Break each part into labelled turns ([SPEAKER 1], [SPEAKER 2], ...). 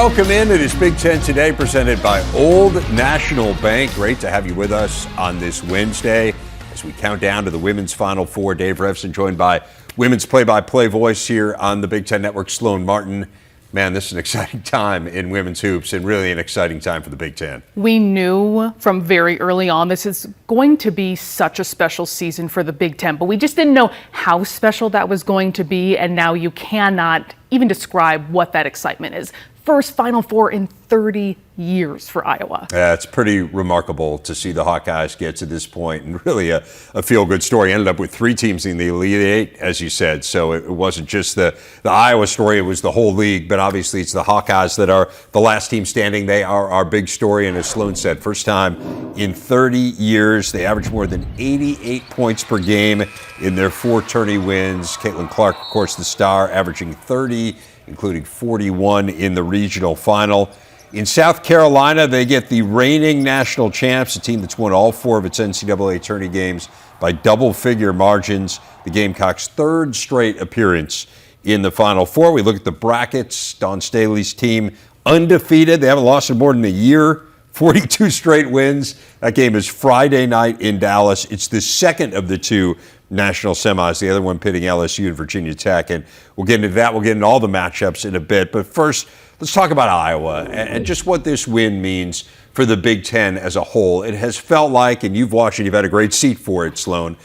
[SPEAKER 1] Welcome in. It is Big Ten Today, presented by Old National Bank. Great to have you with us on this Wednesday as we count down to the women's Final Four. Dave Revson joined by women's play-by-play voice here on the Big Ten Network, Sloan Martin. Man, this is an exciting time in women's hoops and really an exciting time for the Big Ten.
[SPEAKER 2] We knew from very early on this is going to be such a special season for the Big Ten, but we just didn't know how special that was going to be, and now you cannot even describe what that excitement is. First Final Four in 30 years for Iowa.
[SPEAKER 1] Yeah, it's pretty remarkable to see the Hawkeyes get to this point, and really a feel-good story. Ended up with 3 teams in the Elite Eight, as you said, so it wasn't just the Iowa story, it was the whole league, but obviously it's the Hawkeyes that are the last team standing. They are our big story, and as Sloan said, first time in 30 years. They averaged more than 88 points per game in their 4 tourney wins. Caitlin Clark, of course, the star, averaging 30, including 41 in the regional final. In South Carolina, they get the reigning national champs, a team that's won all 4 of its NCAA tourney games by double-figure margins. The Gamecocks' 3rd straight appearance in the Final Four. We look at the brackets. Dawn Staley's team undefeated. They haven't lost in more than a year. 42 straight wins. That game is Friday night in Dallas. It's the second of the 2 national semis, the other one pitting LSU and Virginia Tech. And we'll get into that. We'll get into all the matchups in a bit. But first, let's talk about Iowa and just what this win means for the Big Ten as a whole. It has felt like, and you've watched it, you've had a great seat for it, Sloan,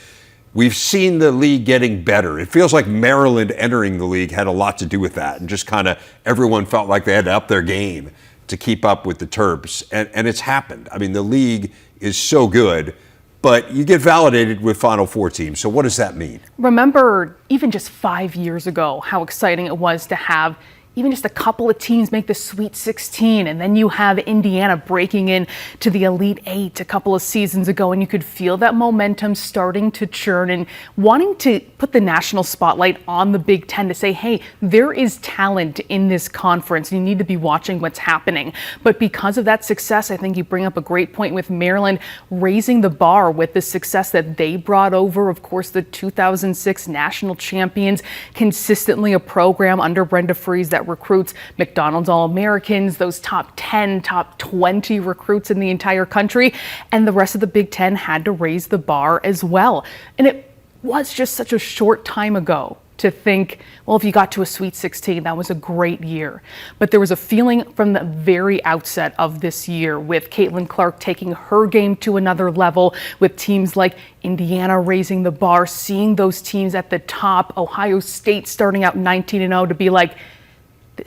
[SPEAKER 1] we've seen the league getting better. It feels like Maryland entering the league had a lot to do with that, and just kind of everyone felt like they had to up their game to keep up with the Terps. And it's happened. I mean, the league is so good, but you get validated with Final Four teams. So what does that mean?
[SPEAKER 2] Remember, even just 5 years ago, how exciting it was to have even just a couple of teams make the Sweet 16, and then you have Indiana breaking in to the Elite Eight a couple of seasons ago, and you could feel that momentum starting to churn and wanting to put the national spotlight on the Big Ten to say, hey, there is talent in this conference. You need to be watching what's happening. But because of that success, I think you bring up a great point with Maryland raising the bar with the success that they brought over. Of course, the 2006 national champions, consistently a program under Brenda Frese that recruits McDonald's All-Americans, those top 10, top 20 recruits in the entire country. And the rest of the Big Ten had to raise the bar as well. And it was just such a short time ago to think, well, if you got to a Sweet 16, that was a great year. But there was a feeling from the very outset of this year with Caitlin Clark taking her game to another level, with teams like Indiana raising the bar, seeing those teams at the top, Ohio State starting out 19-0, to be like,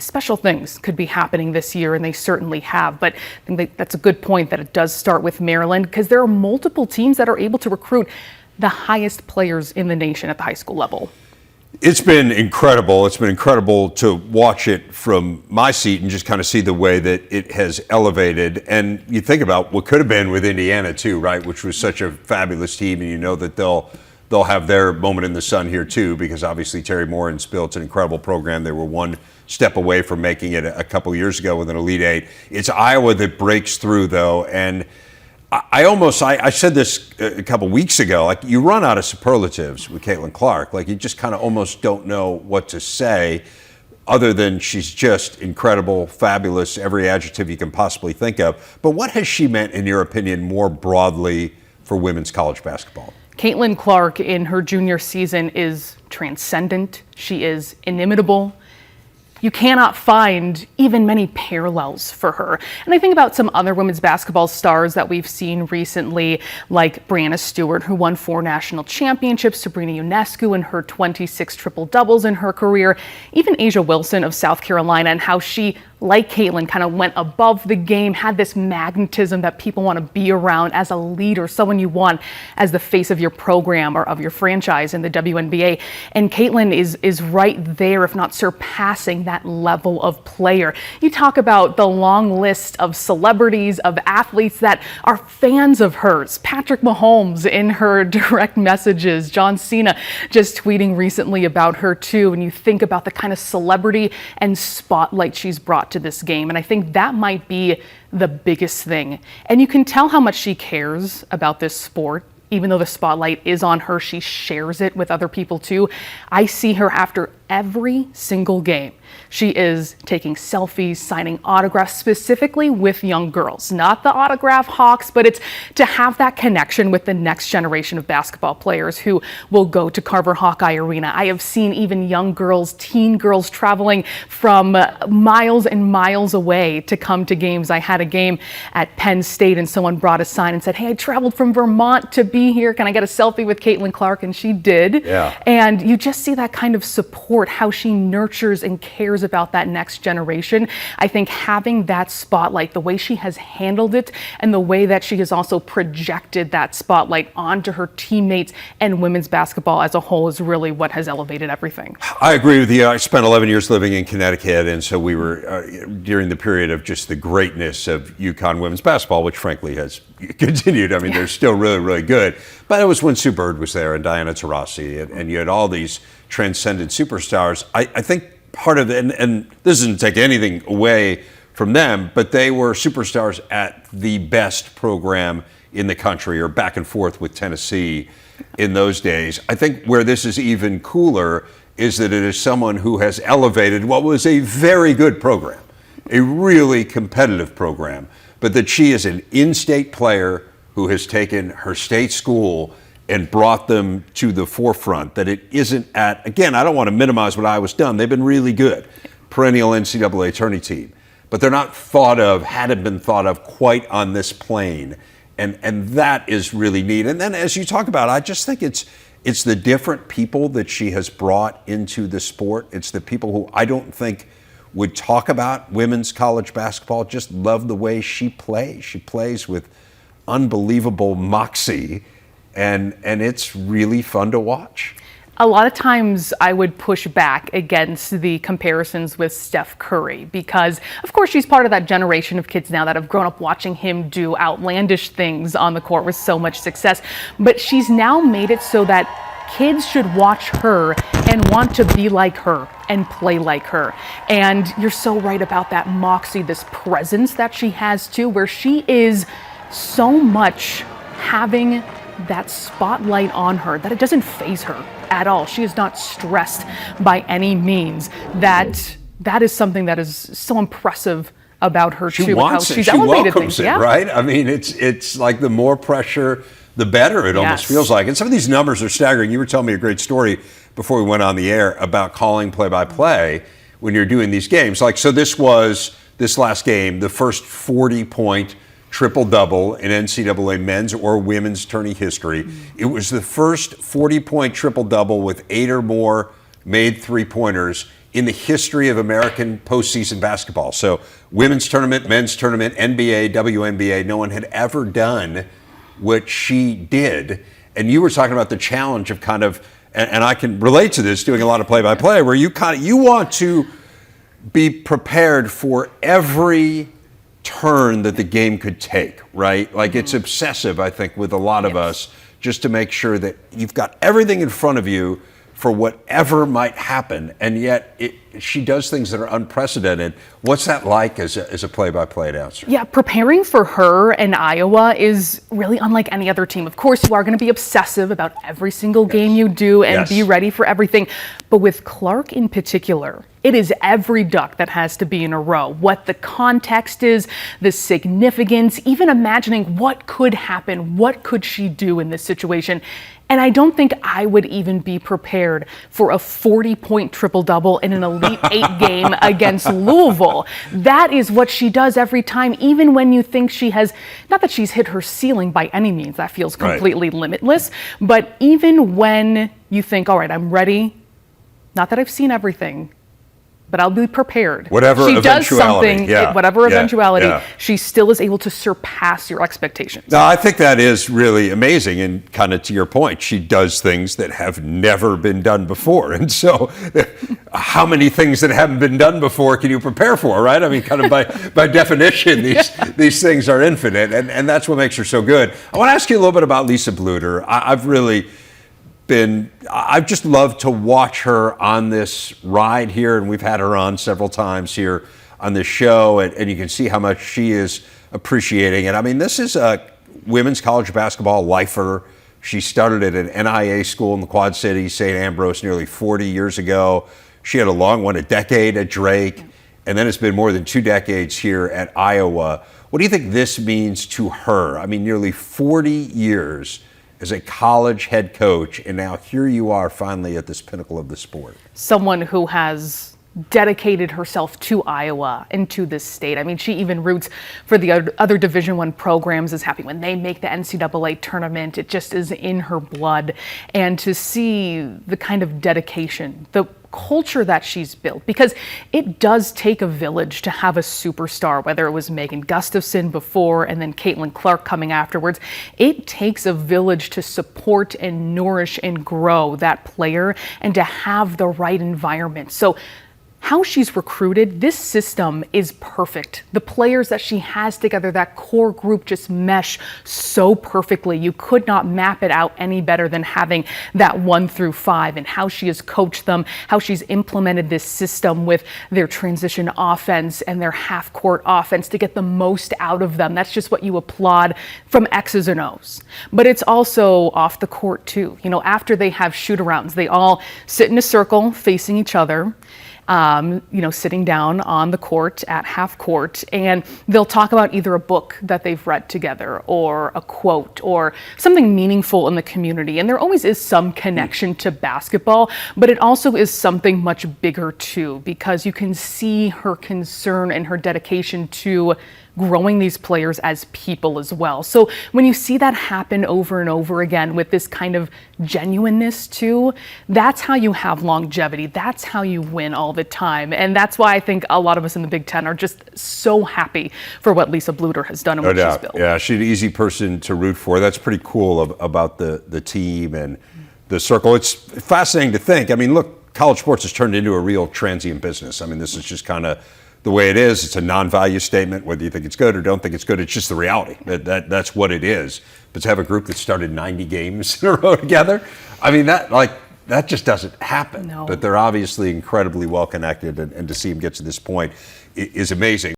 [SPEAKER 2] special things could be happening this year, and they certainly have. But I think that's a good point that it does start with Maryland, because there are multiple teams that are able to recruit the highest players in the nation at the high school level.
[SPEAKER 1] It's been incredible. It's been incredible to watch it from my seat and just kind of see the way that it has elevated. And you think about what could have been with Indiana too, right? Which was such a fabulous team, and you know that they'll have their moment in the sun here too, because obviously Terry Morin's built an incredible program. They were one step away from making it a couple years ago with an Elite Eight. It's Iowa that breaks through, though, and I said this a couple weeks ago, like, you run out of superlatives with Caitlin Clark. Like, you just kind of almost don't know what to say other than she's just incredible, fabulous, every adjective you can possibly think of. But what has she meant, in your opinion, more broadly for women's college basketball?
[SPEAKER 2] Caitlin Clark in her junior season is transcendent. She is inimitable. You cannot find even many parallels for her. And I think about some other women's basketball stars that we've seen recently, like Brianna Stewart, who won 4 national championships, Sabrina Ionescu and her 26 triple-doubles in her career, even Asia Wilson of South Carolina, and how she, like Caitlin, kind of went above the game, had this magnetism that people want to be around as a leader, someone you want as the face of your program or of your franchise in the WNBA. And Caitlin is right there, if not surpassing that level of player. You talk about the long list of celebrities, of athletes that are fans of hers. Patrick Mahomes in her direct messages, John Cena just tweeting recently about her too. And you think about the kind of celebrity and spotlight she's brought to this game. And I think that might be the biggest thing. And you can tell how much she cares about this sport. Even though the spotlight is on her, she shares it with other people too. I see her after every single game, she is taking selfies, signing autographs, specifically with young girls. Not the autograph hawks, but it's to have that connection with the next generation of basketball players who will go to Carver Hawkeye Arena. I have seen even young girls, teen girls, traveling from miles and miles away to come to games. I had a game at Penn State and someone brought a sign and said, "Hey, I traveled from Vermont to be here. Can I get a selfie with Caitlin Clark?" And she did.
[SPEAKER 1] Yeah.
[SPEAKER 2] And you just see that kind of support, how she nurtures and cares about that next generation. I think having that spotlight, the way she has handled it and the way that she has also projected that spotlight onto her teammates and women's basketball as a whole is really what has elevated everything.
[SPEAKER 1] I agree with you. I spent 11 years living in Connecticut, and so we were during the period of just the greatness of UConn women's basketball, which frankly has continued. I mean, they're still really, really good. But it was when Sue Bird was there and Diana Taurasi, and you had all these transcendent superstars. I think part of it, and this doesn't take anything away from them, but they were superstars at the best program in the country, or back and forth with Tennessee in those days. I think where this is even cooler is that it is someone who has elevated what was a very good program, a really competitive program, but that she is an in-state player who has taken her state school and brought them to the forefront, that it isn't at, again, I don't want to minimize what Iowa's done. They've been really good, perennial NCAA tourney team, but they're not thought of, hadn't been thought of quite on this plane. And that is really neat. And then as you talk about, I just think it's the different people that she has brought into the sport. It's the people who I don't think would talk about women's college basketball, just love the way she plays. She plays with unbelievable moxie, and it's really fun to watch.
[SPEAKER 2] A lot of times I would push back against the comparisons with Steph Curry because, of course, she's part of that generation of kids now that have grown up watching him do outlandish things on the court with so much success. But she's now made it so that kids should watch her and want to be like her and play like her. And you're so right about that moxie, this presence that she has too, where she is so much having that spotlight on her that it doesn't faze her at all. She is not stressed by any means. That is something that is so impressive about her
[SPEAKER 1] She
[SPEAKER 2] too.
[SPEAKER 1] wants
[SPEAKER 2] how
[SPEAKER 1] it.
[SPEAKER 2] she's
[SPEAKER 1] She
[SPEAKER 2] elevated
[SPEAKER 1] welcomes
[SPEAKER 2] things.
[SPEAKER 1] it,
[SPEAKER 2] Yeah.
[SPEAKER 1] right? I mean, it's like the more pressure, the better. It almost
[SPEAKER 2] Yes.
[SPEAKER 1] feels like. And some of these numbers are staggering. You were telling me a great story before we went on the air about calling play-by-play when you're doing these games. Like, so this last game, the first 40-point triple-double in NCAA men's or women's tourney history. It was the first 40-point triple-double with 8 or more made three-pointers in the history of American postseason basketball. So women's tournament, men's tournament, NBA, WNBA, no one had ever done what she did. And you were talking about the challenge of kind of, and I can relate to this, doing a lot of play-by-play, where you want to be prepared for every turn that the game could take, right? Like it's obsessive, I think, with a lot of us, just to make sure that you've got everything in front of you for whatever might happen. And yet she does things that are unprecedented. What's that like as a play-by-play announcer?
[SPEAKER 2] Yeah, preparing for her and Iowa is really unlike any other team. Of course, you are going to be obsessive about every single game you do and be ready for everything. But with Clark in particular, it is every duck that has to be in a row. What the context is, the significance, even imagining what could happen, what could she do in this situation. And I don't think I would even be prepared for a 40-point triple-double in an Elite Eight game against Louisville. That is what she does every time, even when you think she has, not that she's hit her ceiling by any means, that feels completely limitless, but even when you think, all right, I'm ready, not that I've seen everything, but I'll be prepared.
[SPEAKER 1] Whatever
[SPEAKER 2] she
[SPEAKER 1] eventuality.
[SPEAKER 2] does something, whatever eventuality, she still is able to surpass your expectations.
[SPEAKER 1] No, I think that is really amazing. And kind of to your point, she does things that have never been done before. And so how many things that haven't been done before can you prepare for, right? I mean, kind of by definition, these things are infinite. And that's what makes her so good. I want to ask you a little bit about Lisa Bluter. I've just loved to watch her on this ride here, and we've had her on several times here on this show, and you can see how much she is appreciating it. I mean, this is a women's college basketball lifer. She started at an NIA school in the Quad Cities, St. Ambrose, nearly 40 years ago. She had a long one, a decade at Drake, and then it's been more than 2 decades here at Iowa. What do you think this means to her? I mean, nearly 40 years as a college head coach, and now here you are finally at this pinnacle of the sport.
[SPEAKER 2] Someone who has dedicated herself to Iowa and to this state. I mean, she even roots for the other Division I programs, is happy when they make the NCAA tournament. It just is in her blood. And to see the kind of dedication, the culture that she's built, because it does take a village to have a superstar, whether it was Megan Gustafson before and then Caitlin Clark coming afterwards. It takes a village to support and nourish and grow that player and to have the right environment. So how she's recruited, this system is perfect. The players that she has together, that core group, just mesh so perfectly. You could not map it out any better than having that 1 through 5, and how she has coached them, how she's implemented this system with their transition offense and their half-court offense to get the most out of them. That's just what you applaud from X's and O's. But it's also off the court too. You know, after they have shoot-arounds, they all sit in a circle facing each other. Sitting down on the court at half court, and they'll talk about either a book that they've read together or a quote or something meaningful in the community. And there always is some connection to basketball, but it also is something much bigger too, because you can see her concern and her dedication to growing these players as people as well. So when you see that happen over and over again with this kind of genuineness too, that's how you have longevity. That's how you win all the time. And that's why I think a lot of us in the Big Ten are just so happy for what Lisa Bluder has done and what she's built.
[SPEAKER 1] Yeah, she's an easy person to root for. That's pretty cool about the team and the circle. It's fascinating to think. I mean, look, college sports has turned into a real transient business. I mean, this is just kind of the way it is. It's a non-value statement, whether you think it's good or don't think it's good. It's just the reality. That's what it is. But to have a group that started 90 games in a row together, I mean, that just doesn't happen.
[SPEAKER 2] No.
[SPEAKER 1] But they're obviously incredibly well connected, and to see them get to this point is amazing.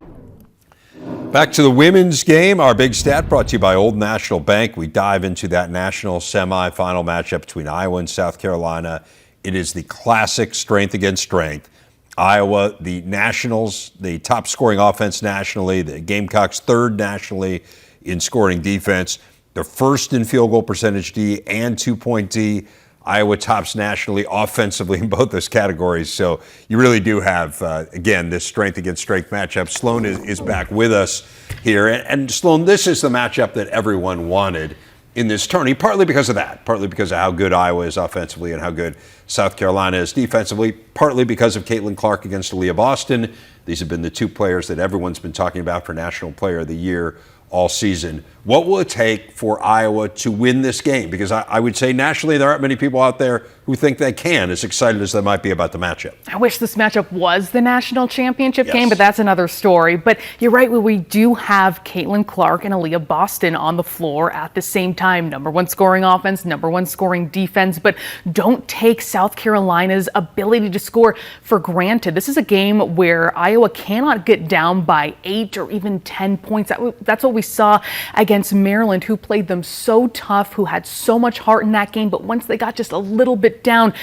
[SPEAKER 1] Back to the women's game, our big stat brought to you by Old National Bank. We dive into that national semifinal matchup between Iowa and South Carolina. It is the classic strength against strength. Iowa, the Nationals, the top scoring offense nationally, the Gamecocks third nationally in scoring defense. They're first in field goal percentage D and 2-point D. Iowa tops nationally offensively in both those categories. So you really do have, again, this strength against strength matchup. Sloan is back with us here. And Sloan, this is the matchup that everyone wanted in this tourney, partly because of that, partly because of how good Iowa is offensively and how good South Carolina is defensively, partly because of Caitlin Clark against Aaliyah Boston. These have been the two players that everyone's been talking about for National Player of the Year all season. What will it take for Iowa to win this game? Because I would say nationally there aren't many people out there who think they can, as excited as they might be about the matchup.
[SPEAKER 2] I wish this matchup was the national championship game, but that's another story. But you're right, we do have Caitlin Clark and Aaliyah Boston on the floor at the same time. Number one scoring offense, number one scoring defense. But don't take South Carolina's ability to score for granted. This is a game where Iowa cannot get down by 8 or even 10 points. That's what we saw against Maryland, who played them so tough, who had so much heart in that game. But once they got just a little bit down,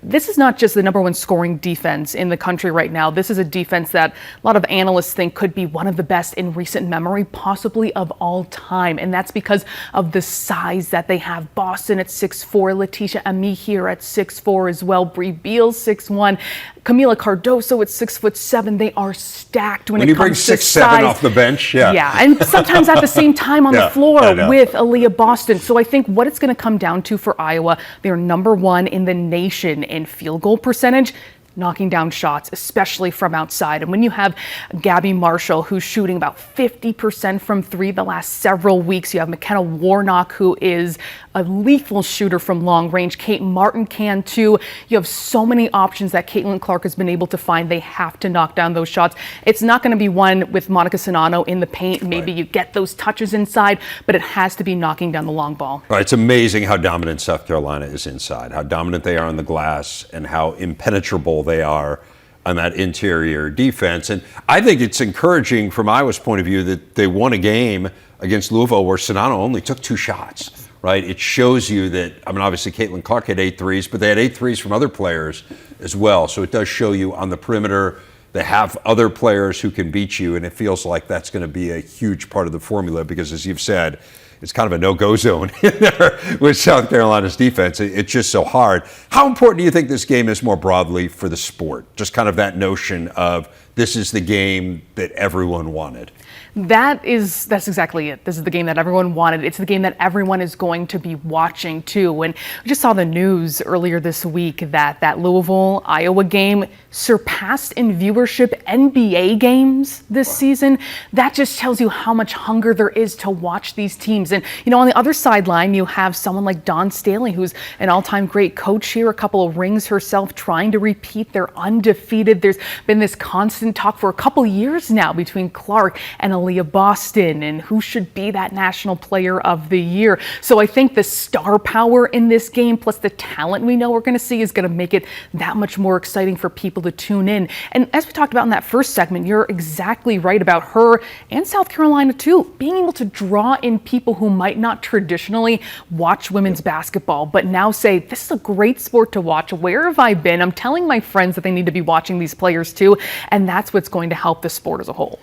[SPEAKER 2] this is not just the number one scoring defense in the country right now. This is a defense that a lot of analysts think could be one of the best in recent memory, possibly of all time. And that's because of the size that they have. Boston at 6'4", Letitia Ami here at 6'4" as well, Bree Beal 6'1", Camila Cardoso at 6'7". They are stacked when it comes to size.
[SPEAKER 1] When you bring 6'7" off the bench,
[SPEAKER 2] yeah, and sometimes at the same time on the floor with Aaliyah Boston. So I think what it's going to come down to for Iowa, they're number one in the nation in field goal percentage, knocking down shots, especially from outside. And when you have Gabby Marshall, who's shooting about 50% from three the last several weeks, you have McKenna Warnock, who is a lethal shooter from long range. Kate Martin can too. You have so many options that Caitlin Clark has been able to find. They have to knock down those shots. It's not going to be one with Monica Sonano in the paint. Maybe you get those touches inside, but it has to be knocking down the long ball.
[SPEAKER 1] Right. It's amazing how dominant South Carolina is inside, how dominant they are on the glass, and how impenetrable they are on that interior defense. And I think it's encouraging from Iowa's point of view that they won a game against Louisville where Sonano only took 2 shots, right? It shows you that, I mean, obviously Caitlin Clark had 8 threes, but they had 8 threes from other players as well. So it does show you on the perimeter they have other players who can beat you, and it feels like that's going to be a huge part of the formula because, as you've said, it's kind of a no-go zone in there with South Carolina's defense. It's just so hard. How important do you think this game is more broadly for the sport? Just kind of that notion of this is the game that everyone wanted.
[SPEAKER 2] That's exactly it. This is the game that everyone wanted. It's the game that everyone is going to be watching too. And we just saw the news earlier this week that Louisville, Iowa game surpassed in viewership NBA games this season. That just tells you how much hunger there is to watch these teams. And, on the other sideline, you have someone like Dawn Staley, who's an all-time great coach here, a couple of rings herself, trying to repeat their undefeated. There's been this constant talk for a couple years now between Clark and Aaliyah Boston and who should be that National Player of the Year. So I think the star power in this game, plus the talent we know we're going to see, is going to make it that much more exciting for people to tune in. And as we talked about in that first segment, you're exactly right about her and South Carolina too, being able to draw in people who might not traditionally watch women's basketball, but now say, this is a great sport to watch. Where have I been? I'm telling my friends that they need to be watching these players too, and that's what's going to help the sport as a whole.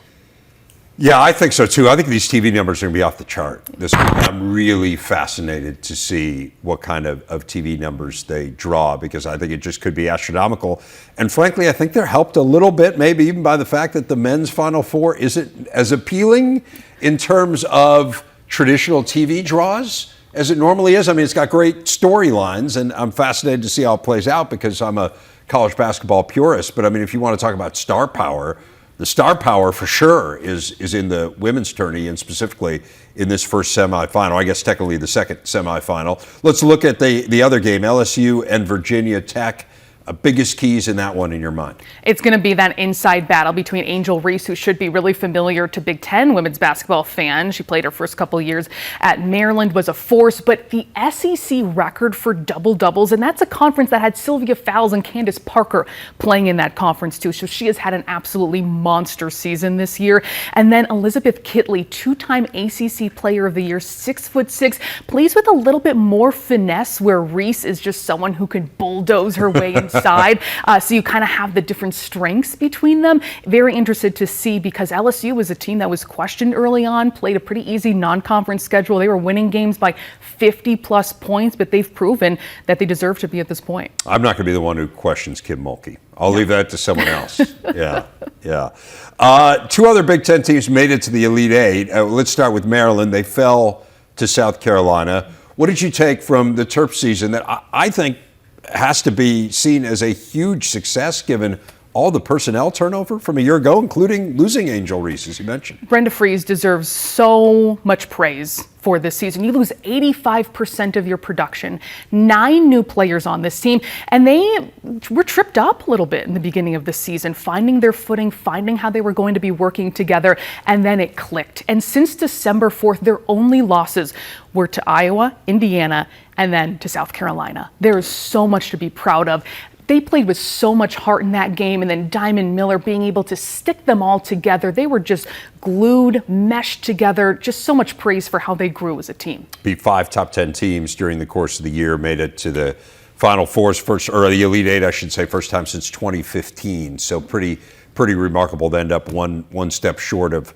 [SPEAKER 1] Yeah, I think so too. I think these TV numbers are going to be off the chart this week. I'm really fascinated to see what kind of TV numbers they draw because I think it just could be astronomical. And frankly, I think they're helped a little bit, maybe even by the fact that the men's Final Four isn't as appealing in terms of traditional TV draws as it normally is. I mean, it's got great storylines, and I'm fascinated to see how it plays out because I'm a college basketball purist. But I mean, if you want to talk about star power, the star power for sure is in the women's tourney and specifically in this first semifinal, I guess technically the second semifinal. Let's look at the other game, LSU and Virginia Tech. Biggest keys in that one in your mind?
[SPEAKER 2] It's going to be that inside battle between Angel Reese, who should be really familiar to Big Ten women's basketball fans. She played her first couple of years at Maryland, was a force, but the SEC record for double-doubles, and that's a conference that had Sylvia Fowles and Candace Parker playing in that conference too. So she has had an absolutely monster season this year. And then Elizabeth Kitley, two-time ACC Player of the Year, 6'6", plays with a little bit more finesse, where Reese is just someone who can bulldoze her way inside. So you kind of have the different strengths between them. Very interested to see because LSU was a team that was questioned early on, played a pretty easy non-conference schedule. They were winning games by 50 plus points, but they've proven that they deserve to be at this point.
[SPEAKER 1] I'm not going to be the one who questions Kim Mulkey. I'll leave that to someone else. Yeah. Two other Big Ten teams made it to the Elite Eight. Let's start with Maryland. They fell to South Carolina. What did you take from the Terp season that I think has to be seen as a huge success given all the personnel turnover from a year ago, including losing Angel Reese, as you mentioned?
[SPEAKER 2] Brenda Frese deserves so much praise for this season. You lose 85% of your production, 9 new players on this team, and they were tripped up a little bit in the beginning of the season, finding their footing, finding how they were going to be working together, and then it clicked. And since December 4th, their only losses were to Iowa, Indiana, and then to South Carolina. There is so much to be proud of. They played with so much heart in that game, and then Diamond Miller being able to stick them all together. They were just glued, meshed together. Just so much praise for how they grew as a team. Beat
[SPEAKER 1] 5 top 10 teams during the course of the year, made it to the Final Fours, or the Elite Eight, I should say, first time since 2015. So pretty remarkable to end up one step short of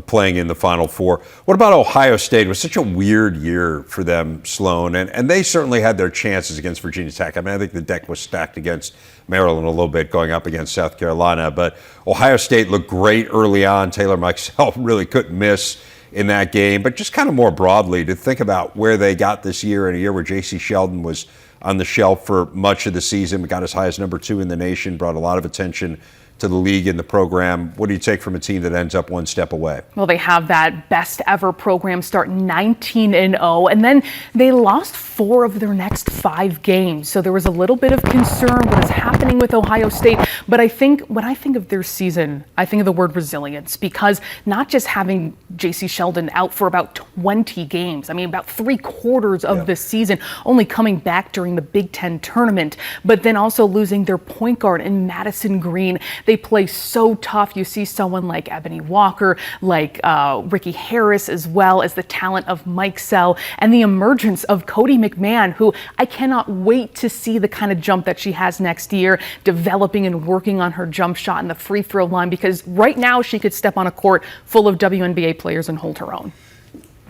[SPEAKER 1] playing in the Final Four. What about Ohio State? It was such a weird year for them, Sloan, and they certainly had their chances against Virginia Tech. I mean, I think the deck was stacked against Maryland a little bit going up against South Carolina, but Ohio State looked great early on. Taylor myself really couldn't miss in that game, but just kind of more broadly to think about where they got this year in a year where J.C. Sheldon was on the shelf for much of the season, got as high as number 2 in the nation, brought a lot of attention to the league and the program. What do you take from a team that ends up one step away? Well, they have that best ever program start 19-0, and then they lost 4 of their next 5 games. So there was a little bit of concern what is happening with Ohio State. But I think when I think of their season, I think of the word resilience, because not just having J.C. Sheldon out for about 20 games, I mean about 3/4 of the season, only coming back during the Big Ten tournament, but then also losing their point guard in Madison Green.
[SPEAKER 2] They play so tough. You see someone like Ebony Walker, like Ricky Harris, as well as the talent of Mike Sell and the emergence of Cody McMahon, who I cannot wait to see the kind of jump that she has next year, developing and working on her jump shot and the free throw line, because right now she could step on a court full of WNBA players and hold her own.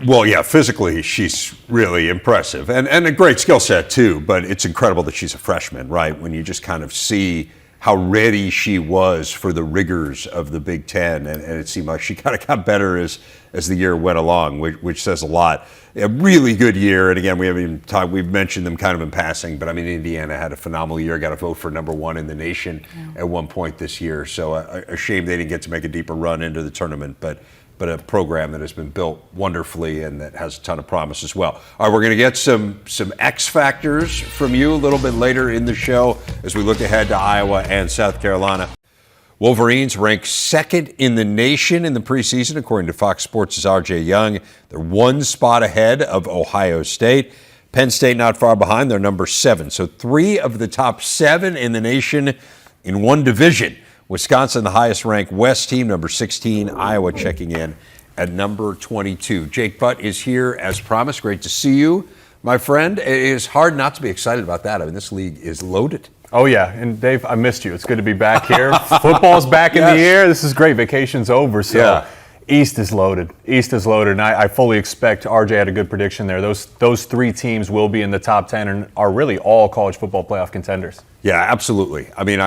[SPEAKER 1] Well, yeah, physically she's really impressive and a great skill set too, but it's incredible that she's a freshman, right? When you just kind of see how ready she was for the rigors of the Big Ten, and it seemed like she kind of got better as the year went along, which says a lot. A really good year, and again, we haven't even talked, we've mentioned them kind of in passing, but I mean, Indiana had a phenomenal year, got a vote for #1 in the nation at one point this year, so a shame they didn't get to make a deeper run into the tournament, but a program that has been built wonderfully and that has a ton of promise as well. All right, we're going to get some X factors from you a little bit later in the show as we look ahead to Iowa and South Carolina. Wolverines ranked second in the nation in the preseason, according to Fox Sports' RJ Young. They're one spot ahead of Ohio State. Penn State not far behind. They're number 7. So 3 of the top 7 in the nation in one division. Wisconsin, the highest-ranked West team, number 16. Iowa checking in at number 22. Jake Butt is here as promised. Great to see you, my friend. It is hard not to be excited about that. I mean, this league is loaded.
[SPEAKER 3] Oh, yeah. And, Dave, I missed you. It's good to be back here. Football's back in the air. This is great. Vacation's over. So East is loaded. East is loaded. And I fully expect RJ had a good prediction there. Those 3 teams will be in the top 10 and are really all college football playoff contenders.
[SPEAKER 1] Yeah, absolutely. I mean,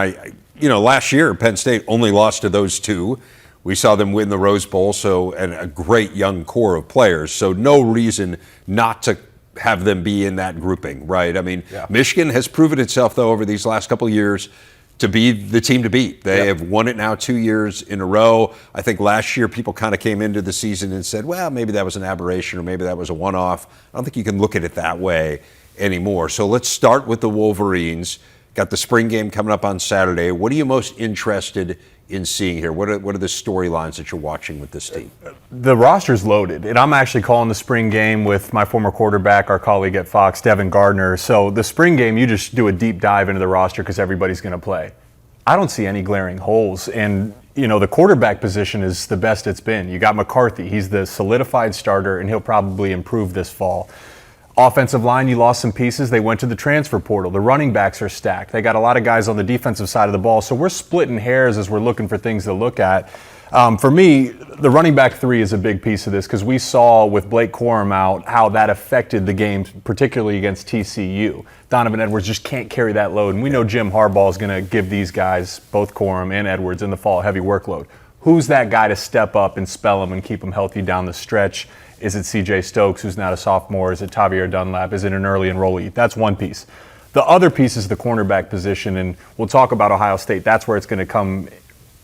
[SPEAKER 1] last year, Penn State only lost to those 2. We saw them win the Rose Bowl, and a great young core of players. So no reason not to have them be in that grouping, right? I mean, Michigan has proven itself, though, over these last couple of years to be the team to beat. They have won it now 2 years in a row. I think last year people kind of came into the season and said, well, maybe that was an aberration or maybe that was a one-off. I don't think you can look at it that way anymore. So let's start with the Wolverines. Got the spring game coming up on Saturday. What are you most interested in seeing here? What are the storylines that you're watching with this team?
[SPEAKER 3] The roster's loaded, and I'm actually calling the spring game with my former quarterback, our colleague at Fox, Devin Gardner. So the spring game, you just do a deep dive into the roster because everybody's going to play. I don't see any glaring holes, and the quarterback position is the best it's been. You got McCarthy. He's the solidified starter, and he'll probably improve this fall. Offensive line, you lost some pieces. They went to the transfer portal. The running backs are stacked. They got a lot of guys on the defensive side of the ball. So we're splitting hairs as we're looking for things to look at. For me, the running back 3 is a big piece of this because we saw with Blake Corum out how that affected the game, particularly against TCU. Donovan Edwards just can't carry that load. And we know Jim Harbaugh is going to give these guys, both Corum and Edwards, in the fall, a heavy workload. Who's that guy to step up and spell them and keep them healthy down the stretch? Is it C.J. Stokes, who's not a sophomore? Is it Tavier Dunlap? Is it an early enrollee? That's one piece. The other piece is the cornerback position, and we'll talk about Ohio State. That's where it's going to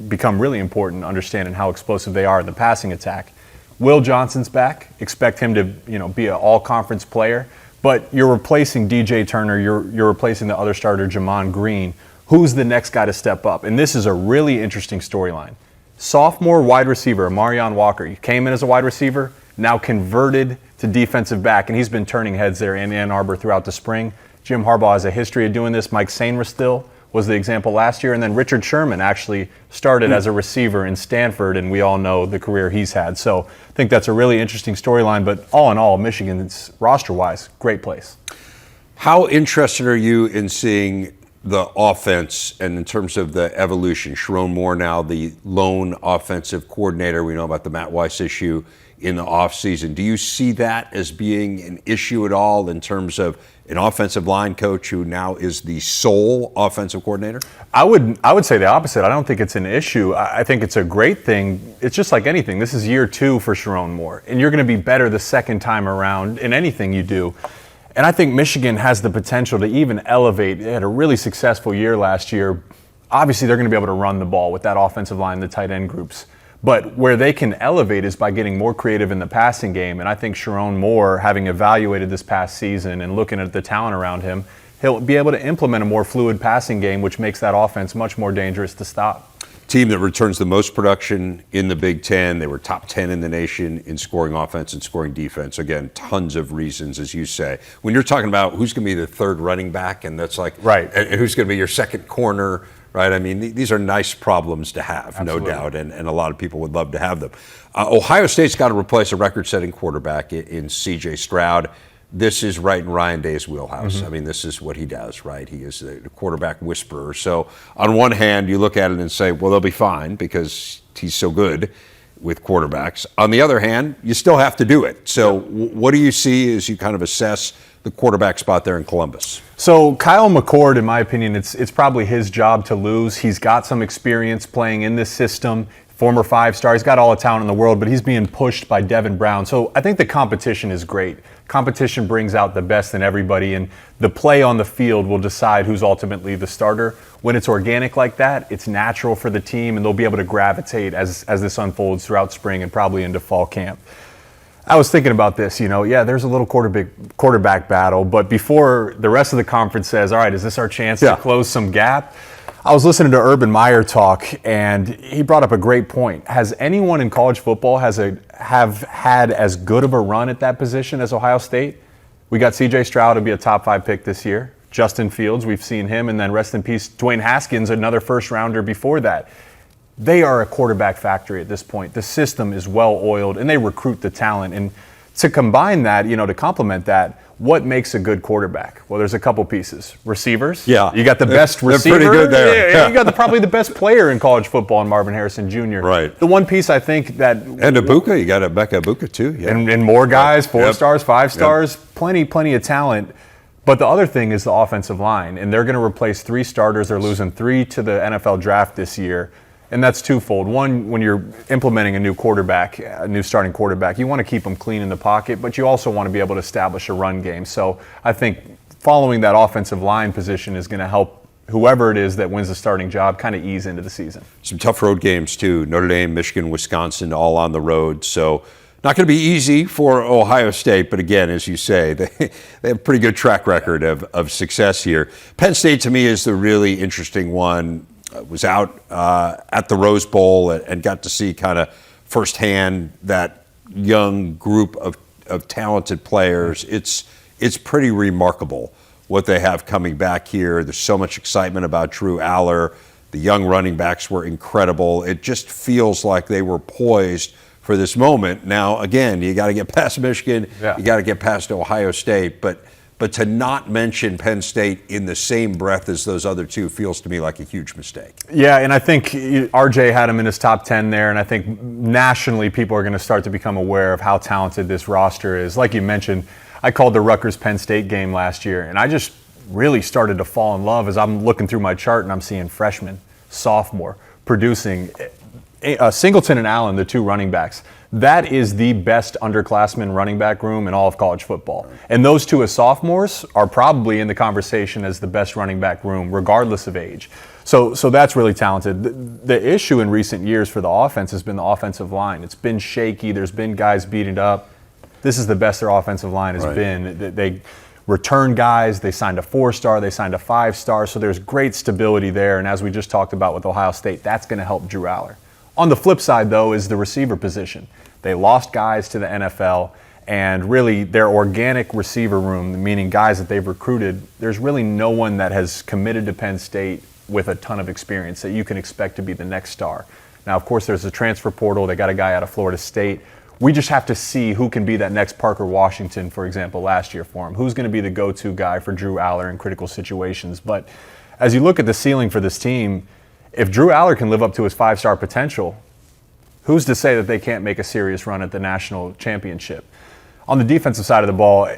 [SPEAKER 3] become really important, understanding how explosive they are in the passing attack. Will Johnson's back. Expect him to be an all-conference player, but you're replacing DJ Turner. You're replacing the other starter, Jamon Green. Who's the next guy to step up? And this is a really interesting storyline. Sophomore wide receiver, Marion Walker. He came in as a wide receiver, now converted to defensive back, and he's been turning heads there in Ann Arbor throughout the spring. Jim Harbaugh has a history of doing this. Mike Sainristil was the example last year, and then Richard Sherman actually started as a receiver in Stanford, and we all know the career he's had. So I think that's a really interesting storyline, but all in all, Michigan's roster-wise, great place.
[SPEAKER 1] How interested are you in seeing the offense and in terms of the evolution? Sharon Moore now the lone offensive coordinator. We know about the Matt Weiss issue in the offseason. Do you see that as being an issue at all in terms of an offensive line coach who now is the sole offensive coordinator?
[SPEAKER 3] I would say the opposite. I don't think it's an issue. I think it's a great thing. It's just like anything. This is year 2 for Sharon Moore, and you're going to be better the second time around in anything you do. And I think Michigan has the potential to even elevate. They had a really successful year last year. Obviously, they're going to be able to run the ball with that offensive line, the tight end groups. But where they can elevate is by getting more creative in the passing game. And I think Sharon Moore, having evaluated this past season and looking at the talent around him, he'll be able to implement a more fluid passing game, which makes that offense much more dangerous to stop.
[SPEAKER 1] Team that returns the most production in the Big Ten. They were top 10 in the nation in scoring offense and scoring defense. Again, tons of reasons, as you say. When you're talking about who's going to be the third running back, and that's like,
[SPEAKER 3] right,
[SPEAKER 1] and who's going to be your second corner, right? I mean, these are nice problems to have,
[SPEAKER 3] Absolutely.
[SPEAKER 1] no doubt, and a lot of people would love to have them. Ohio State's got to replace a record-setting quarterback in C.J. Stroud. This is right in Ryan Day's wheelhouse. I mean, this is what he does, right? He is the quarterback whisperer. So on one hand, you look at it and say, well, they'll be fine because he's so good with quarterbacks. On the other hand, you still have to do it. So what do you see as you kind of assess the quarterback spot there in Columbus?
[SPEAKER 3] So Kyle McCord, in my opinion, it's probably his job to lose. He's got some experience playing in this system. Former 5-star, he's got all the talent in the world, but he's being pushed by Devin Brown. So I think the competition is great. Competition brings out the best in everybody, and the play on the field will decide who's ultimately the starter. When it's organic like that, it's natural for the team, and they'll be able to gravitate as this unfolds throughout spring and probably into fall camp. I was thinking about this, there's a little quarterback battle, but before the rest of the conference says, all right, is this our chance to close some gap? I was listening to Urban Meyer talk, and he brought up a great point. Has anyone in college football have had as good of a run at that position as Ohio State? We got C.J. Stroud to be a top 5 pick this year. Justin Fields, we've seen him, and then rest in peace, Dwayne Haskins, another first-rounder before that. They are a quarterback factory at this point. The system is well-oiled, and they recruit the talent. And to combine that, to complement that, what makes a good quarterback? Well, there's a couple pieces. Receivers.
[SPEAKER 1] Yeah.
[SPEAKER 3] You got the best receiver.
[SPEAKER 1] They're pretty good there.
[SPEAKER 3] Yeah. You got probably the best player in college football in Marvin Harrison Jr.
[SPEAKER 1] Right.
[SPEAKER 3] The one piece I think that...
[SPEAKER 1] And Ibuka, you got Emeka Ibuka too. Yeah.
[SPEAKER 3] And more guys, 4 stars, 5 stars, plenty of talent. But the other thing is the offensive line, and they're going to replace 3 starters. They're losing 3 to the NFL draft this year. And that's twofold. One, when you're implementing a new quarterback, a new starting quarterback, you want to keep them clean in the pocket, but you also want to be able to establish a run game. So I think following that offensive line position is going to help whoever it is that wins the starting job kind of ease into the season.
[SPEAKER 1] Some tough road games too. Notre Dame, Michigan, Wisconsin, all on the road. So not going to be easy for Ohio State, but again, as you say, they have a pretty good track record of success here. Penn State to me is the really interesting one. Was out at the Rose Bowl and got to see kind of firsthand that young group of talented players. It's pretty remarkable what they have coming back here. There's so much excitement about Drew Aller. The young running backs were incredible. It just feels like they were poised for this moment. Now, again, you got to get past Michigan.
[SPEAKER 3] Yeah.
[SPEAKER 1] You got to get past Ohio State. But to not mention Penn State in the same breath as those other two feels to me like a huge mistake.
[SPEAKER 3] Yeah, and I think RJ had him in his top 10 there, and I think nationally people are going to start to become aware of how talented this roster is. Like you mentioned, I called the Rutgers-Penn State game last year, and I just really started to fall in love as I'm looking through my chart and I'm seeing freshman, sophomore, producing. Singleton and Allen, the 2 running backs, that is the best underclassmen running back room in all of college football. And those 2 as sophomores are probably in the conversation as the best running back room, regardless of age. So that's really talented. The issue in recent years for the offense has been the offensive line. It's been shaky. There's been guys beaten up. This is the best their offensive line has been. They return guys. They signed a 4-star. They signed a 5-star. So there's great stability there. And as we just talked about with Ohio State, that's going to help Drew Aller. On the flip side, though, is the receiver position. They lost guys to the NFL, and really their organic receiver room, meaning guys that they've recruited, there's really no one that has committed to Penn State with a ton of experience that you can expect to be the next star. Now, of course, there's a transfer portal. They got a guy out of Florida State. We just have to see who can be that next Parker Washington, for example, last year for him. Who's going to be the go-to guy for Drew Aller in critical situations? But as you look at the ceiling for this team, if Drew Aller can live up to his 5-star potential, who's to say that they can't make a serious run at the national championship? On the defensive side of the ball,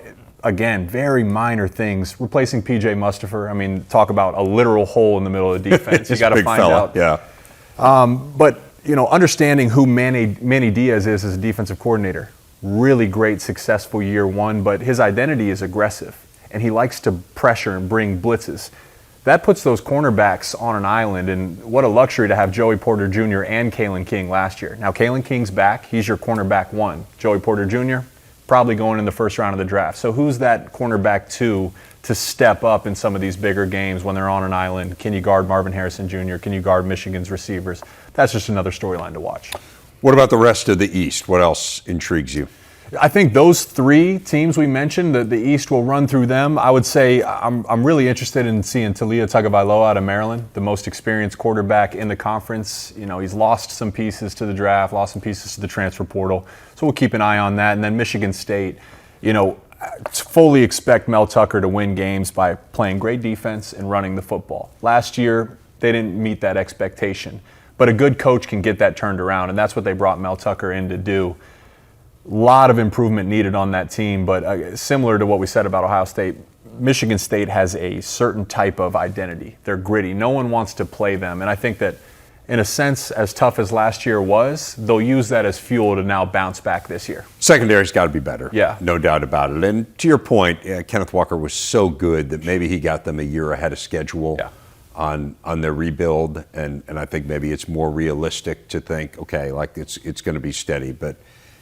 [SPEAKER 3] again, very minor things. Replacing P.J. Mustipher, I mean, talk about a literal hole in the middle of the defense. You got to find out.
[SPEAKER 1] Yeah.
[SPEAKER 3] But, understanding who Manny Diaz is as a defensive coordinator, really great, successful year 1, but his identity is aggressive, and he likes to pressure and bring blitzes. That puts those cornerbacks on an island, and what a luxury to have Joey Porter Jr. and Kalen King last year. Now, Kalen King's back. He's your cornerback 1. Joey Porter Jr., probably going in the first round of the draft. So who's that cornerback 2 to step up in some of these bigger games when they're on an island? Can you guard Marvin Harrison Jr.? Can you guard Michigan's receivers? That's just another storyline to watch.
[SPEAKER 1] What about the rest of the East? What else intrigues you?
[SPEAKER 3] I think those three teams we mentioned, the East will run through them. I would say I'm really interested in seeing Talia Tagovailoa out of Maryland, the most experienced quarterback in the conference. You know, he's lost some pieces to the draft, lost some pieces to the transfer portal. So we'll keep an eye on that. And then Michigan State, you know, fully expect Mel Tucker to win games by playing great defense and running the football. Last year, they didn't meet that expectation. But a good coach can get that turned around, and that's what they brought Mel Tucker in to do. A lot of improvement needed on that team, but similar to what we said about Ohio State, Michigan State has a certain type of identity. They're gritty. No one wants to play them, and I think that in a sense, as tough as last year was, they'll use that as fuel to now bounce back this year.
[SPEAKER 1] Secondary's got to be better.
[SPEAKER 3] Yeah.
[SPEAKER 1] No doubt about it. And to your point, Kenneth Walker was so good that maybe he got them a year ahead of schedule.
[SPEAKER 3] Yeah.
[SPEAKER 1] On their rebuild, and I think maybe it's more realistic to think, okay, like it's going to be steady. But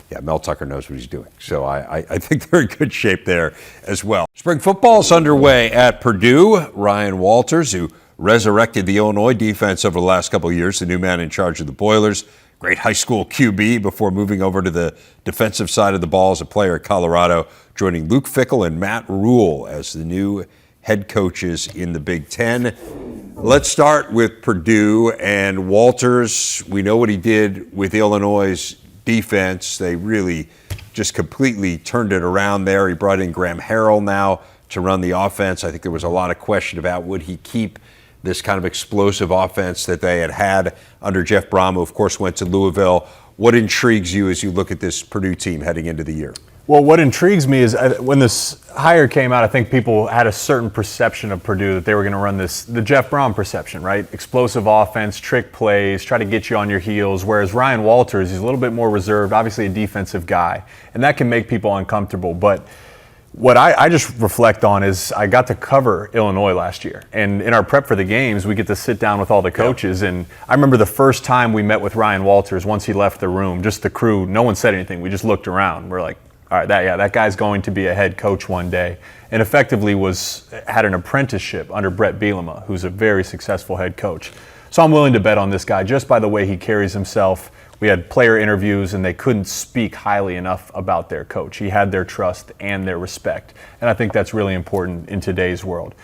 [SPEAKER 1] yeah, Mel Tucker knows what he's doing, so I think they're in good shape there as well. Spring football's underway at Purdue. Ryan Walters, who resurrected the Illinois defense over the last couple of years, the new man in charge of the Boilers, great high school QB before moving over to the defensive side of the ball as a player at Colorado, joining Luke Fickell and Matt Rule as the new head coaches in the Big Ten. Let's start with Purdue and Walters. We know what he did with Illinois' defense. They really just completely turned it around there. He brought in Graham Harrell now to run the offense. I think there was a lot of question about would he keep this kind of explosive offense that they had under Jeff Brom, who of course went to Louisville. What intrigues you as you look at this Purdue team heading into the year?
[SPEAKER 3] Well, what intrigues me is when this hire came out, I think people had a certain perception of Purdue that they were going to run the Jeff Brom perception, right? Explosive offense, trick plays, try to get you on your heels. Whereas Ryan Walters, he's a little bit more reserved, obviously a defensive guy, and that can make people uncomfortable. But what I just reflect on is I got to cover Illinois last year. And in our prep for the games, we get to sit down with all the coaches. And I remember the first time we met with Ryan Walters, once he left the room, just the crew, no one said anything. We just looked around. We're like, all right, that guy's going to be a head coach one day. And effectively had an apprenticeship under Brett Bielema, who's a very successful head coach. So I'm willing to bet on this guy just by the way he carries himself. We had player interviews, and they couldn't speak highly enough about their coach. He had their trust and their respect, and I think that's really important in today's world.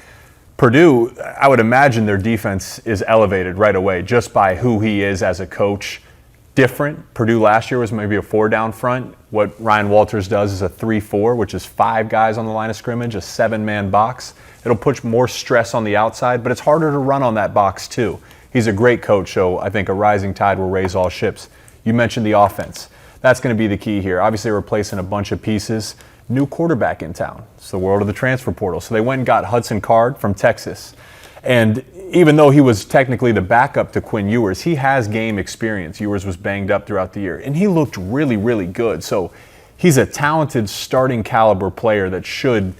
[SPEAKER 3] Purdue, I would imagine their defense is elevated right away just by who he is as a coach. Different. Purdue last year was maybe a 4-down front. What Ryan Walters does is a 3-4, which is 5 guys on the line of scrimmage, a 7-man box. It'll put more stress on the outside, but it's harder to run on that box too. He's a great coach, so I think a rising tide will raise all ships. You mentioned the offense. That's going to be the key here. Obviously, replacing a bunch of pieces. New quarterback in town. It's the world of the transfer portal. So they went and got Hudson Card from Texas. And even though he was technically the backup to Quinn Ewers, he has game experience. Ewers was banged up throughout the year, and he looked really, really good. So he's a talented starting caliber player that should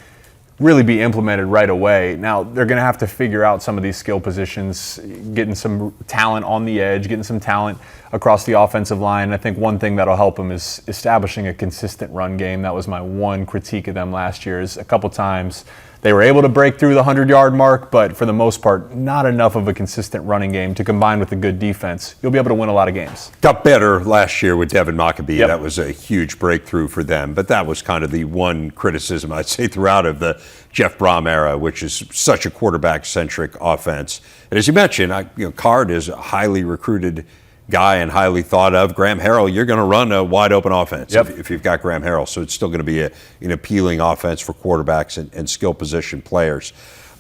[SPEAKER 3] really be implemented right away. Now, they're going to have to figure out some of these skill positions, getting some talent on the edge, getting some talent across the offensive line. I think one thing that'll help them is establishing a consistent run game. That was my one critique of them last year, is a couple times they were able to break through the 100-yard mark, but for the most part, not enough of a consistent running game to combine with a good defense. You'll be able to win a lot of games.
[SPEAKER 1] Got better last year with Devin Maccabee.
[SPEAKER 3] Yep.
[SPEAKER 1] That was a huge breakthrough for them. But that was kind of the one criticism, I'd say, throughout of the Jeff Brom era, which is such a quarterback-centric offense. And as you mentioned, Card is a highly recruited guy and highly thought of. Graham Harrell, you're going to run a wide open offense if you've got Graham Harrell. So it's still going to be an appealing offense for quarterbacks and skill position players.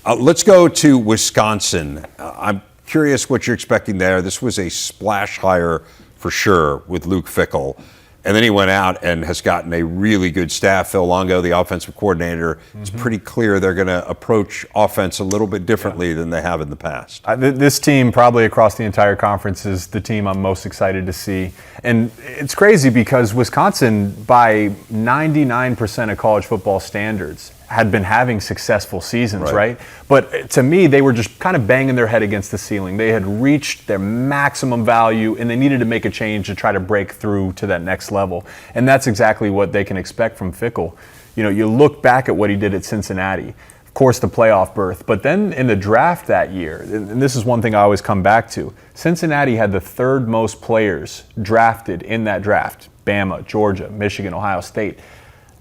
[SPEAKER 1] Let's go to Wisconsin. I'm curious what you're expecting there. This was a splash hire for sure with Luke Fickell. And then he went out and has gotten a really good staff. Phil Longo, the offensive coordinator, it's pretty clear they're going to approach offense a little bit differently than they have in the past.
[SPEAKER 3] This team, probably across the entire conference, is the team I'm most excited to see. And it's crazy because Wisconsin, by 99% of college football standards, had been having successful seasons, right? But to me, they were just kind of banging their head against the ceiling. They had reached their maximum value, and they needed to make a change to try to break through to that next level. And that's exactly what they can expect from Fickell. You look back at what he did at Cincinnati, of course, the playoff berth, but then in the draft that year, and this is one thing I always come back to, Cincinnati had the 3rd most players drafted in that draft. Bama, Georgia, Michigan, Ohio State.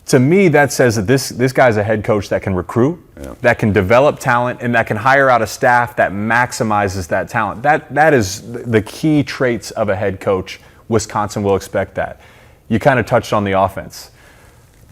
[SPEAKER 3] To me, that says that this guy's a head coach that can recruit, that can develop talent, and that can hire out a staff that maximizes that talent. That is the key traits of a head coach. Wisconsin will expect that. You kind of touched on the offense.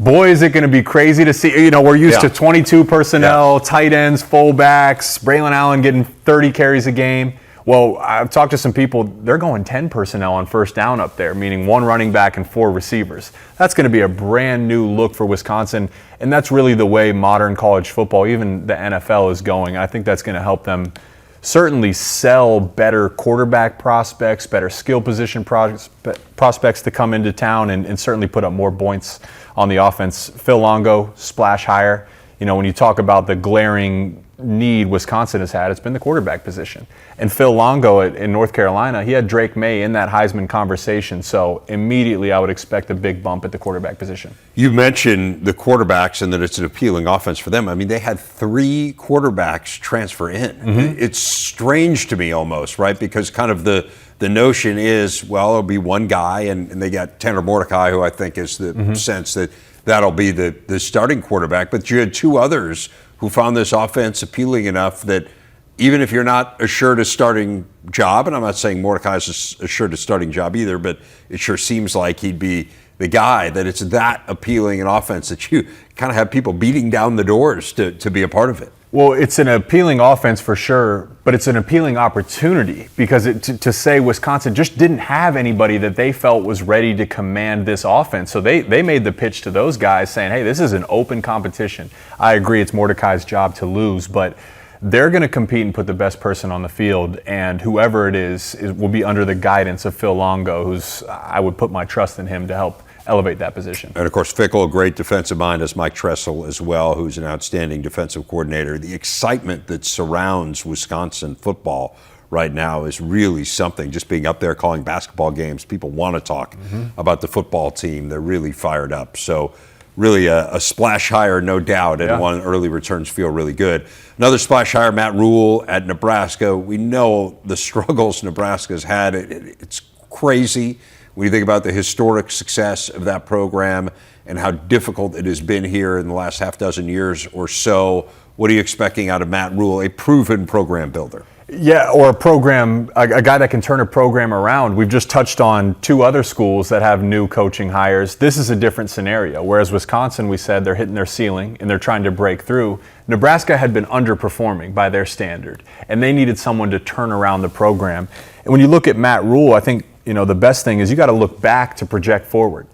[SPEAKER 3] Boy, is it going to be crazy to see. We're used to 22 personnel, tight ends, fullbacks, Braylon Allen getting 30 carries a game. Well, I've talked to some people, they're going 10 personnel on first down up there, meaning 1 running back and 4 receivers. That's going to be a brand new look for Wisconsin, and that's really the way modern college football, even the NFL, is going. I think that's going to help them certainly sell better quarterback prospects, better skill position prospects to come into town, and certainly put up more points on the offense. Phil Longo, splash hire. When you talk about the glaring need Wisconsin has had, it's been the quarterback position. And Phil Longo in North Carolina, he had Drake May in that Heisman conversation. So immediately I would expect a big bump at the quarterback position.
[SPEAKER 1] You mentioned the quarterbacks and that it's an appealing offense for them. I mean, they had 3 quarterbacks transfer in. It's strange to me almost, right? Because kind of the notion is, well, it'll be one guy, and they got Tanner Mordecai, who I think is the sense that that'll be the starting quarterback. But you had 2 others who found this offense appealing enough that even if you're not assured a starting job, and I'm not saying Mordecai's assured a starting job either, but it sure seems like he'd be the guy, that it's that appealing an offense that you kind of have people beating down the doors to be a part of it.
[SPEAKER 3] Well, it's an appealing offense for sure, but it's an appealing opportunity because to say Wisconsin just didn't have anybody that they felt was ready to command this offense. So they made the pitch to those guys saying, hey, this is an open competition. I agree it's Mordecai's job to lose, but they're going to compete and put the best person on the field, and whoever it is will be under the guidance of Phil Longo, I would put my trust in him to help elevate that position.
[SPEAKER 1] And of course, Fickell, a great defensive mind, as Mike Tressel as well, who's an outstanding defensive coordinator. The excitement that surrounds Wisconsin football right now is really something. Just being up there calling basketball games, people want to talk about the football team. They're really fired up. So really a splash hire, no doubt, and one early returns feel really good. Another splash hire, Matt Rule at Nebraska. We know the struggles Nebraska's had. It's crazy when you think about the historic success of that program and how difficult it has been here in the last half dozen years or so. What are you expecting out of Matt Rule, a proven program builder?
[SPEAKER 3] Yeah, or a guy that can turn a program around. We've just touched on 2 other schools that have new coaching hires. This is a different scenario. Whereas Wisconsin, we said they're hitting their ceiling and they're trying to break through. Nebraska had been underperforming by their standard, and they needed someone to turn around the program. And when you look at Matt Rule, I think the best thing is you got to look back to project forward.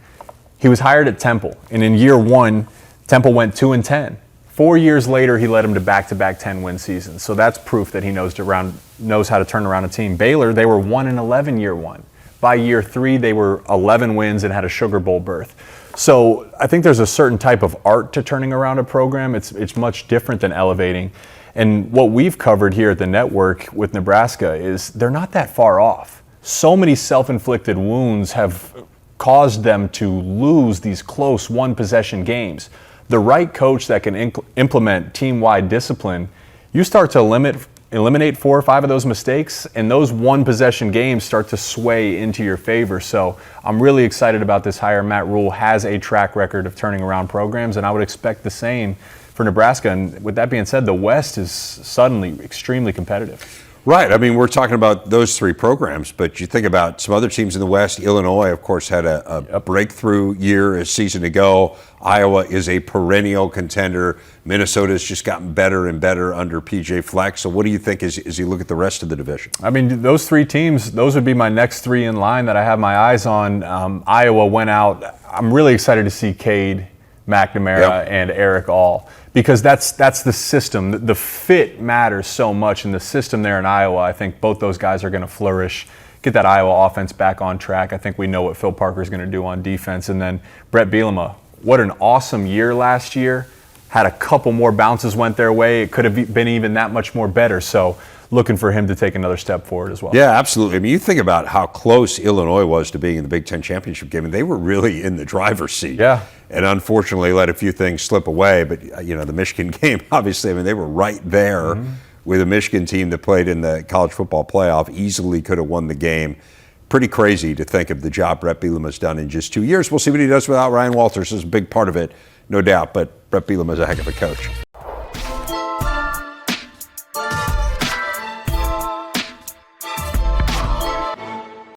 [SPEAKER 3] He was hired at Temple, and in year 1, Temple went 2-10. 4 years later, he led him to back-to-back 10-win seasons. So that's proof that he knows how to turn around a team. Baylor, they were 1-11 year 1. By year 3, they were 11 wins and had a Sugar Bowl berth. So I think there's a certain type of art to turning around a program. It's much different than elevating. And what we've covered here at the network with Nebraska is they're not that far off. So many self-inflicted wounds have caused them to lose these close one-possession games. The right coach that can implement team-wide discipline, you start to eliminate 4 or 5 of those mistakes, and those one-possession games start to sway into your favor. So I'm really excited about this hire. Matt Rule has a track record of turning around programs, and I would expect the same for Nebraska. And with that being said, the West is suddenly extremely competitive.
[SPEAKER 1] Right. I mean, we're talking about those 3 programs, but you think about some other teams in the West. Illinois, of course, had a breakthrough year a season ago. Iowa is a perennial contender. Minnesota's just gotten better and better under PJ Fleck. So what do you think as you look at the rest of the division?
[SPEAKER 3] I mean, those 3 teams, those would be my next 3 in line that I have my eyes on. Iowa went out. I'm really excited to see Cade McNamara and Eric All, because that's the system. The fit matters so much in the system there in Iowa. I think both those guys are going to flourish, get that Iowa offense back on track. I think we know what Phil Parker's going to do on defense. And then Brett Bielema, what an awesome year last year. Had a couple more bounces went their way. It could have been even that much more better. So looking for him to take another step forward as well.
[SPEAKER 1] Yeah, absolutely. I mean, you think about how close Illinois was to being in the Big Ten championship game, and they were really in the driver's seat.
[SPEAKER 3] Yeah.
[SPEAKER 1] And unfortunately let a few things slip away. But, the Michigan game, obviously, I mean, they were right there with a Michigan team that played in the college football playoff, easily could have won the game. pretty crazy to think of the job Brett Bielema's done in just 2 years. We'll see what he does without Ryan Walters. This is a big part of it, no doubt, but Brett Bielema is a heck of a coach.